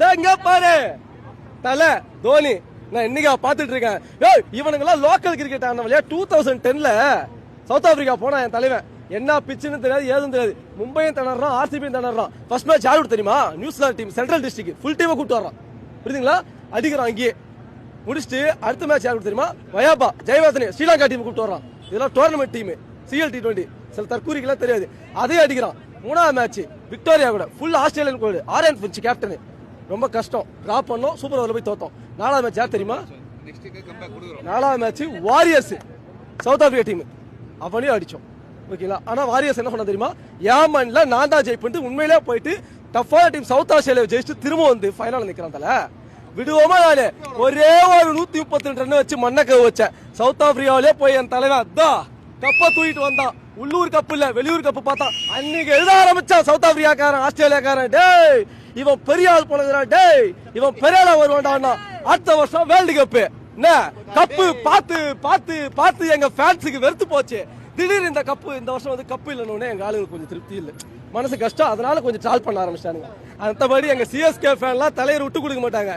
இங்க பாரு தல தோனி நான் இன்னைக்கு பாத்துட்டு இருக்கேன். இவனுங்க எல்லாம் லோக்கல் கிரிக்கெட் ஆனவளையா 2010ல சவுத் ஆப்பிரிக்கா போனா என் தலைவன் என்ன பிச்சுன்னு தெரியாது ஏதும் தெரியாது. மும்பையும் திணறான், ஆர்சிபியும் திணறான். ஃபர்ஸ்ட் மேட்ச் யாரு தெரியுமா? New Zealand team, central district full டீமை கூட்டு வரான். புரியுதுங்களா? அடிக்கிறான் அங்கேயே. முடிச்சுட்டு அடுத்த மேட்ச் யாரு தெரியுமா? வயாபா ஜெயவர்தனே ஸ்ரீலங்கா டீம் கூட்டு வரான். இதெல்லாம் டோர்னமெண்ட் டீம், CL T20. சில தற்கூரிக்கெல்லாம் தெரியாது. அதே அடிக்கிறான். மூணாவது மேட்ச் விக்டோரியா கூட ஃபுல் ஆஸ்திரேலியன் கோடு, ஆரியன் பிஞ்ச் கேப்டன். ரொம்ப கஷ்டம், டிராப் பண்ணோம், சூப்பர் ஓவர்ல போய் தோத்தோம். நாலாவது மேட்ச் யார் தெரியுமா? நாலாவது match warriors south Africa team, அவனையும் அடிச்சோம். ஓகேங்களா? ஆனா வாரியர்ஸ் என்ன பண்ண தெரியுமா? ஏமன்ல நான் தான் ஜெயிப்பேன் உண்மையிலே போயிட்டு டஃபான டீம் சவுத் ஆஸ்திரேலியா ஜெயிச்சு திரும்ப வந்து ஃபைனல் நிக்கிறான். தல விடுவோமா? நானு ஒரே ஒரு 132 ரன் வச்சு மண்ணக்க வச்சேன். சவுத் ஆப்பிரிக்காவிலே போய் என் தலைவன் அதான் கப்ப தூக்கிட்டு வந்தான். உள்ளூர் கப்பு இல்ல வெளியூர் கப்பு பார்த்தான். அன்னைக்கு எழுத ஆரம்பிச்சான் சவுத் ஆப்பிரிக்காக்காரன் ஆஸ்திரேலியாக்காரன். டேய் இவன் பெரிய ஆள் போனதுடா, டேய் இவன் பெரிய ஆளா வருவான்டா. அடுத்த வருஷம் வேர்ல்டு கப்பு என்ன கப்பு பார்த்து பார்த்து பார்த்து எங்க ஃபேன்ஸுக்கு வெறுத்து போச்சு. திடீர்னு இந்த கப்பு இந்த வருஷம் வந்து கப்பு இல்லைன்னு எங்க ஆளுங்களுக்கு கொஞ்சம் திருப்தி இல்லை, மனசு கஷ்டம். அதனால கொஞ்சம் ட்ரால் பண்ண ஆரம்பிச்சிட்டாங்க. மற்றபடி எங்க CSK ஃபேன்லாம் தலைவர் விட்டு கொடுக்க மாட்டாங்க.